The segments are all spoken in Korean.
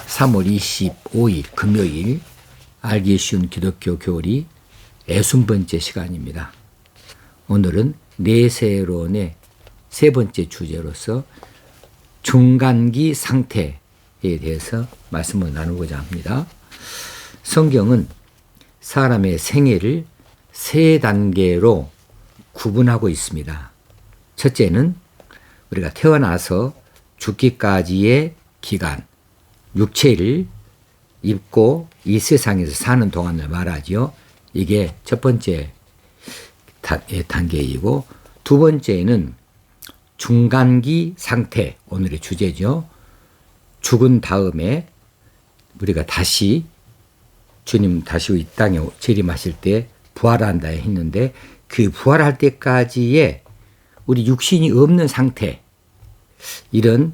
(3월 25일) 금요일 알기 쉬운 기독교 교리 60번째 시간입니다. 오늘은 내세론의 세 번째 주제로서 중간기 상태에 대해서 말씀을 나누고자 합니다. 성경은 사람의 생애를 세 단계로 구분하고 있습니다. 첫째는 우리가 태어나서 죽기까지의 기간, 육체를 입고 이 세상에서 사는 동안을 말하죠. 이게 첫 번째 단계이고, 두 번째는 중간기 상태, 오늘의 주제죠. 죽은 다음에 우리가 다시 주님 다시 이 땅에 재림하실 때 부활한다 했는데, 그 부활할 때까지의 우리 육신이 없는 상태, 이런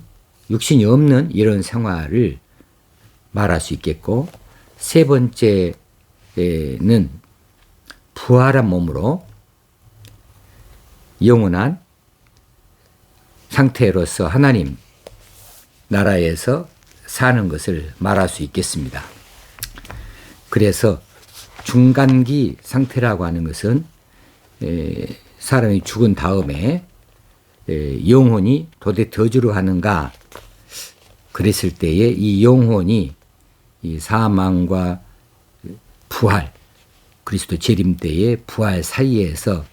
육신이 없는 이런 생활을 말할 수 있겠고, 세 번째는 부활한 몸으로 영원한 상태로서 하나님 나라에서 사는 것을 말할 수 있겠습니다. 그래서 중간기 상태라고 하는 것은 사람이 죽은 다음에 영혼이 도대체 어디로 가는가 그랬을 때에 이 영혼이 이 사망과 부활, 그리스도 재림 때의 부활 사이에서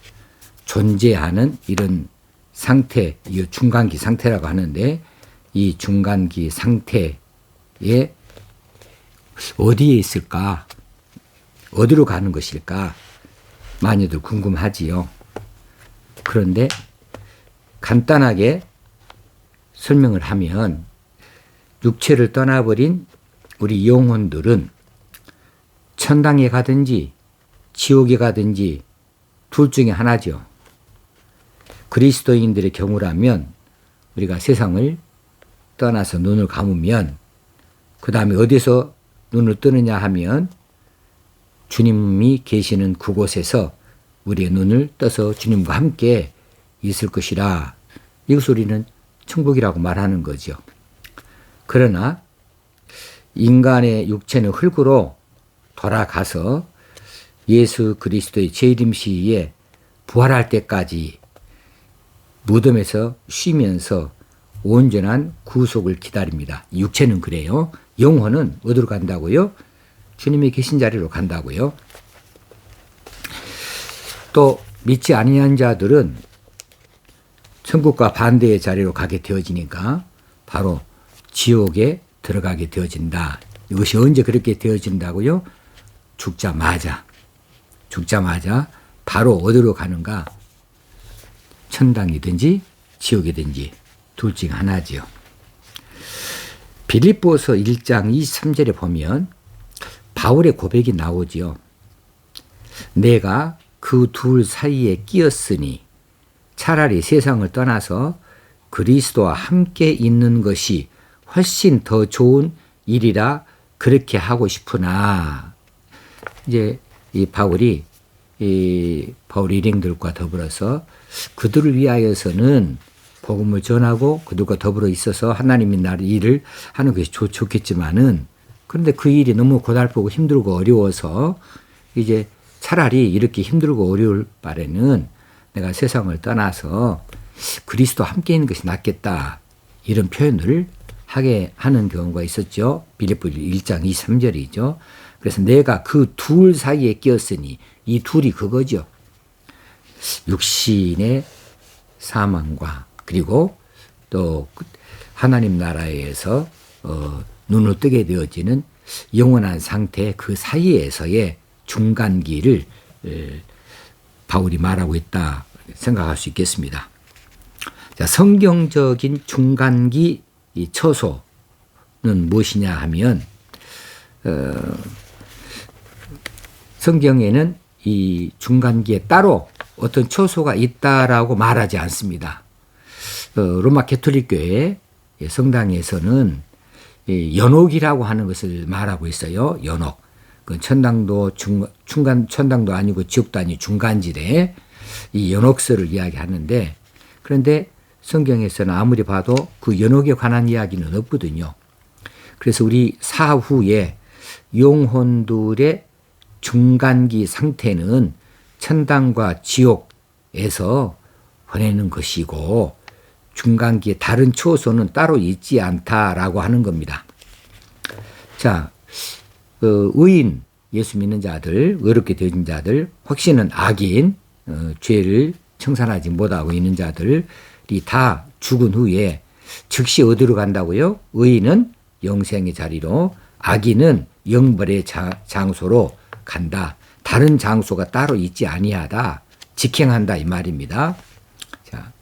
존재하는 이런 상태, 이 중간기 상태라고 하는데, 이 중간기 상태에 어디에 있을까? 어디로 가는 것일까? 많이들 궁금하지요. 그런데 간단하게 설명을 하면, 육체를 떠나버린 우리 영혼들은 천당에 가든지 지옥에 가든지 둘 중에 하나죠. 그리스도인들의 경우라면 우리가 세상을 떠나서 눈을 감으면 그 다음에 어디서 눈을 뜨느냐 하면 주님이 계시는 그곳에서 우리의 눈을 떠서 주님과 함께 있을 것이라, 이것을 우리는 천국이라고 말하는 거죠. 그러나 인간의 육체는 흙으로 돌아가서 예수 그리스도의 재림 시에 부활할 때까지 무덤에서 쉬면서 온전한 구속을 기다립니다. 육체는 그래요. 영혼은 어디로 간다고요? 주님이 계신 자리로 간다고요. 또 믿지 아니한 자들은 천국과 반대의 자리로 가게 되어지니까 바로 지옥에 들어가게 되어진다. 이것이 언제 그렇게 되어진다고요? 죽자마자 바로 어디로 가는가? 천당이든지 지옥이든지 둘 중 하나지요. 빌립보서 1장 23절에 보면 바울의 고백이 나오지요. 내가 그 둘 사이에 끼었으니 차라리 세상을 떠나서 그리스도와 함께 있는 것이 훨씬 더 좋은 일이라 그렇게 하고 싶으나, 이제 이 바울이 바울 일행들과 더불어서 그들을 위하여서는 복음을 전하고 그들과 더불어 있어서 하나님의 나라의 일을 하는 것이 좋겠지만은, 그런데 그 일이 너무 고달프고 힘들고 어려워서 이제 차라리 이렇게 힘들고 어려울 바에는 내가 세상을 떠나서 그리스도와 함께 있는 것이 낫겠다, 이런 표현을 하게 하는 경우가 있었죠. 빌립보 1장 23절이죠. 그래서 내가 그 둘 사이에 끼었으니, 이 둘이 그거죠. 육신의 사망과 그리고 또 하나님 나라에서 눈을 뜨게 되어지는 영원한 상태, 그 사이에서의 중간기를 바울이 말하고 있다 생각할 수 있겠습니다. 자, 성경적인 중간기 이 처소는 무엇이냐 하면, 성경에는 이 중간기에 따로 어떤 처소가 있다라고 말하지 않습니다. 로마 가톨릭 교회 성당에서는 연옥이라고 하는 것을 말하고 있어요. 연옥. 그 천당도 천당도 아니고 지옥도 아니고 중간지대 이 연옥설을 이야기하는데, 그런데 성경에서는 아무리 봐도 그 연옥에 관한 이야기는 없거든요. 그래서 우리 사후에 영혼들의 중간기 상태는 천당과 지옥에서 보내는 것이고 중간기의 다른 초소는 따로 있지 않다라고 하는 겁니다. 자, 의인, 예수 믿는 자들, 의롭게 되어진 자들, 혹시는 악인, 죄를 청산하지 못하고 있는 자들이 다 죽은 후에 즉시 어디로 간다고요? 의인은 영생의 자리로, 악인은 영벌의 장소로 간다. 다른 장소가 따로 있지 아니하다. 직행한다 이 말입니다. 자,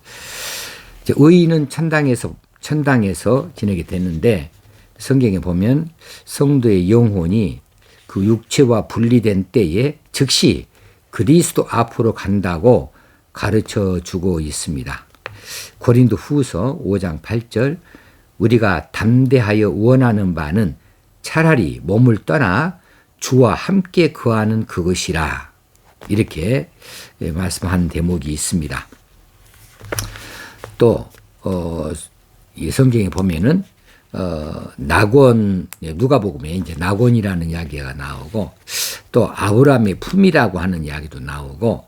의인은 천당에서 지내게 되는데 성경에 보면 성도의 영혼이 그 육체와 분리된 때에 즉시 그리스도 앞으로 간다고 가르쳐 주고 있습니다. 고린도 후서 5장 8절 우리가 담대하여 원하는 바는 차라리 몸을 떠나 주와 함께 거하는 그것이라 이렇게 말씀하는 대목이 있습니다. 또 이 성경에 보면은 낙원 누가복음에 이제 낙원이라는 이야기가 나오고 또 아브라함의 품이라고 하는 이야기도 나오고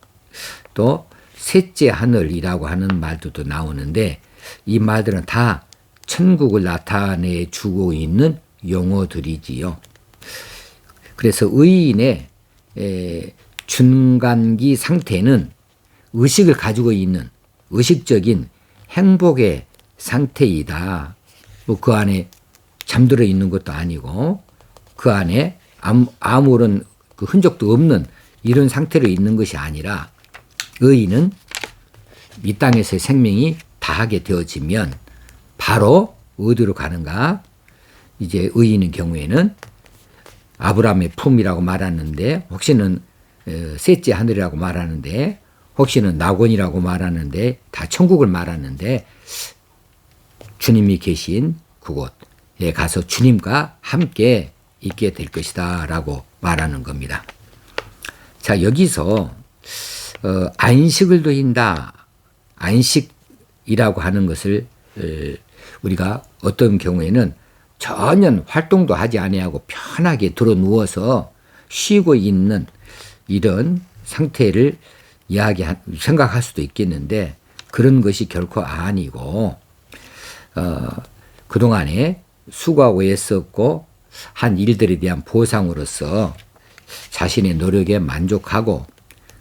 또 셋째 하늘이라고 하는 말도 나오는데 이 말들은 다 천국을 나타내 주고 있는 용어들이지요. 그래서 의인의 중간기 상태는 의식을 가지고 있는 의식적인 행복의 상태이다. 뭐 그 안에 잠들어 있는 것도 아니고 그 안에 아무런 그 흔적도 없는 이런 상태로 있는 것이 아니라 의인은 이 땅에서의 생명이 다하게 되어지면 바로 어디로 가는가? 이제 의인의 경우에는 아브라함의 품이라고 말하는데 혹시는 셋째 하늘이라고 말하는데 혹시는 낙원이라고 말하는데 다 천국을 말하는데 주님이 계신 그곳에 가서 주님과 함께 있게 될 것이다 라고 말하는 겁니다. 자, 여기서 안식을 드린다. 안식이라고 하는 것을 우리가 어떤 경우에는 전혀 활동도 하지 아니하고 편하게 들어 누워서 쉬고 있는 이런 상태를 생각할 수도 있겠는데 그런 것이 결코 아니고 그동안에 수고하고 애썼고 한 일들에 대한 보상으로서 자신의 노력에 만족하고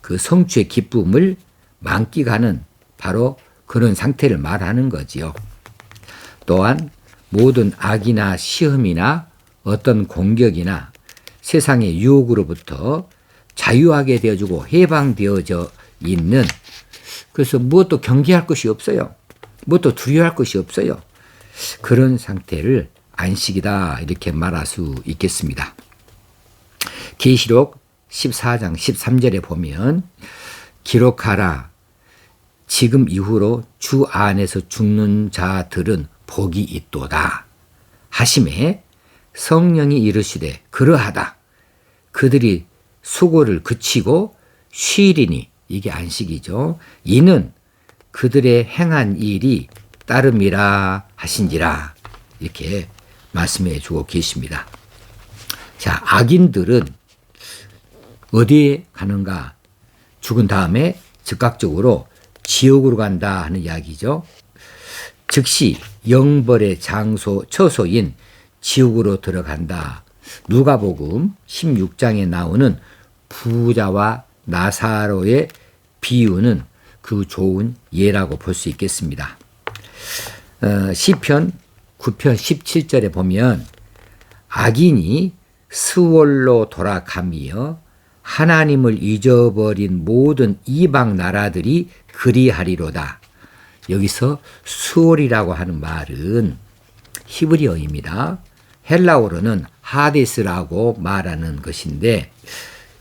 그 성취의 기쁨을 만끽하는 바로 그런 상태를 말하는 거지요. 또한 모든 악이나 시험이나 어떤 공격이나 세상의 유혹으로부터 자유하게 되어주고 해방되어져 있는 그래서 무엇도 경계할 것이 없어요. 무엇도 두려워할 것이 없어요. 그런 상태를 안식이다 이렇게 말할 수 있겠습니다. 계시록 14장 13절에 보면 기록하라 지금 이후로 주 안에서 죽는 자들은 복이 있도다 하심에 성령이 이르시되 그러하다 그들이 수고를 그치고 쉬리니 이게 안식이죠. 이는 그들의 행한 일이 따름이라 하신지라 이렇게 말씀해 주고 계십니다. 자, 악인들은 어디에 가는가? 죽은 다음에 즉각적으로 지옥으로 간다 하는 이야기죠. 즉시 영벌의 처소인 지옥으로 들어간다. 누가복음 16장에 나오는 부자와 나사로의 비유는 그 좋은 예라고 볼 수 있겠습니다. 시편 9편 17절에 보면 악인이 스월로 돌아가며 하나님을 잊어버린 모든 이방 나라들이 그리하리로다. 여기서 스월이라고 하는 말은 히브리어입니다. 헬라어로는 하데스라고 말하는 것인데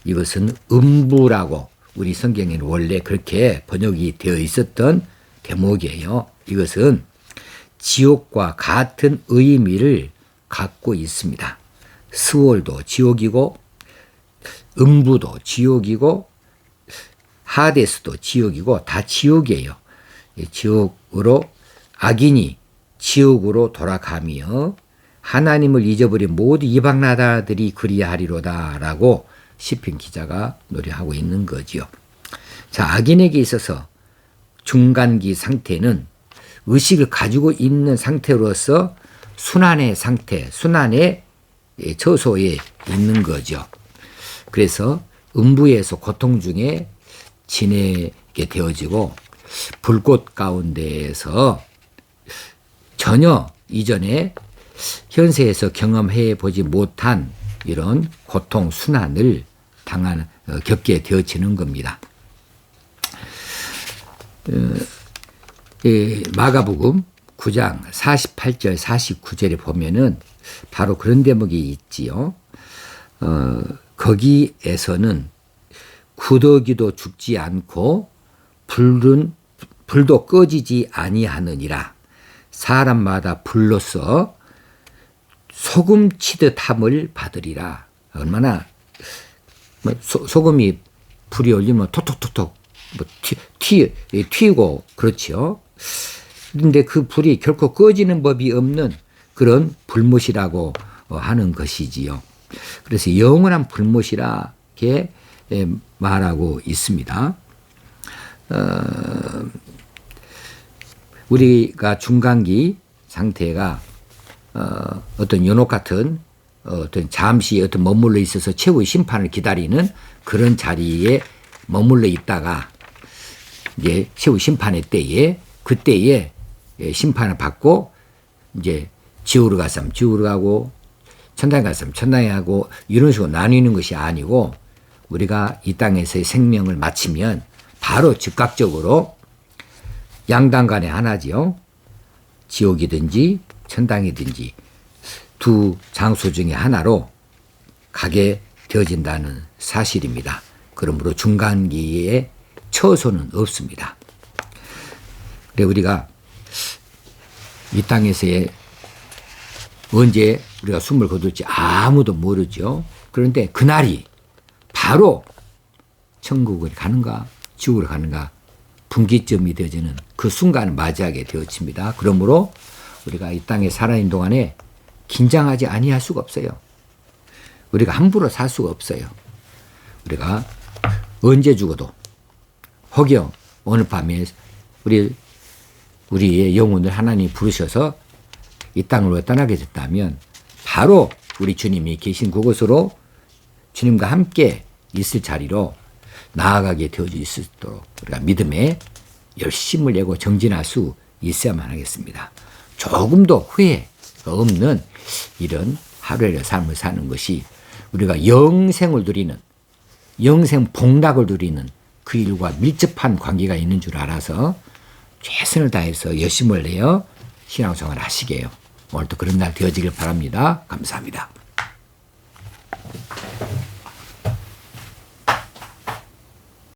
이것은 음부라고 우리 성경에는 원래 그렇게 번역이 되어 있었던 대목이에요. 이것은 지옥과 같은 의미를 갖고 있습니다. 스월도 지옥이고 음부도 지옥이고 하데스도 지옥이고 다 지옥이에요. 지옥으로 악인이 지옥으로 돌아가며 하나님을 잊어버린 모든 이방 나라들이 그리하리로다라고 시편 기자가 노래하고 있는 거지요. 자, 악인에게 있어서 중간기 상태는 의식을 가지고 있는 상태로서 순환의 상태, 순환의 처소에 있는 거죠. 그래서 음부에서 고통 중에 지내게 되어지고 불꽃 가운데에서 전혀 이전에 현세에서 경험해 보지 못한 이런 고통 순환을 겪게 되어지는 겁니다. 마가복음 9장 48절 49절에 보면은 바로 그런 대목이 있지요. 거기에서는 구더기도 죽지 않고 불도 꺼지지 아니하느니라. 사람마다 불로써 소금 치듯 함을 받으리라. 얼마나 소금이 불이 올리면 톡톡톡톡 튀고 그렇죠. 그런데 그 불이 결코 꺼지는 법이 없는 그런 불못이라고 하는 것이지요. 그래서 영원한 불못이라게 말하고 있습니다. 우리가 중간기 상태가 어떤 연옥 같은 어떤 잠시 어떤 머물러 있어서 최후의 심판을 기다리는 그런 자리에 머물러 있다가 이제 최후 심판의 때에 그때에 심판을 받고 이제 지옥으로 갔으면 지옥으로 가고 천당에 갔으면 천당에 가고 이런 식으로 나뉘는 것이 아니고 우리가 이 땅에서의 생명을 마치면 바로 즉각적으로 양당 간에 하나지요. 지옥이든지 천당이든지 두 장소 중에 하나로 가게 되어진다는 사실입니다. 그러므로 중간기에 처소는 없습니다. 그래 우리가 이 땅에서의 언제 우리가 숨을 거둘지 아무도 모르죠. 그런데 그날이 바로 천국을 가는가 지옥으로 가는가 분기점이 되어지는 그 순간을 맞이하게 되어집니다. 그러므로 우리가 이 땅에 살아있는 동안에 긴장하지 아니할 수가 없어요. 우리가 함부로 살 수가 없어요. 우리가 언제 죽어도 혹여 오늘 밤에 우리의 영혼을 하나님이 부르셔서 이 땅으로 떠나게 됐다면 바로 우리 주님이 계신 그곳으로 주님과 함께 있을 자리로 나아가게 되어져 있도록 우리가 믿음에 열심을 내고 정진할 수 있어야만 하겠습니다. 조금도 후회가 없는 이런 하루의 삶을 사는 것이 우리가 영생을 누리는 영생 복락을 누리는 그 일과 밀접한 관계가 있는 줄 알아서 최선을 다해서 열심을 내어 신앙생활을 하시게요. 오늘도 그런 날 되어지길 바랍니다. 감사합니다.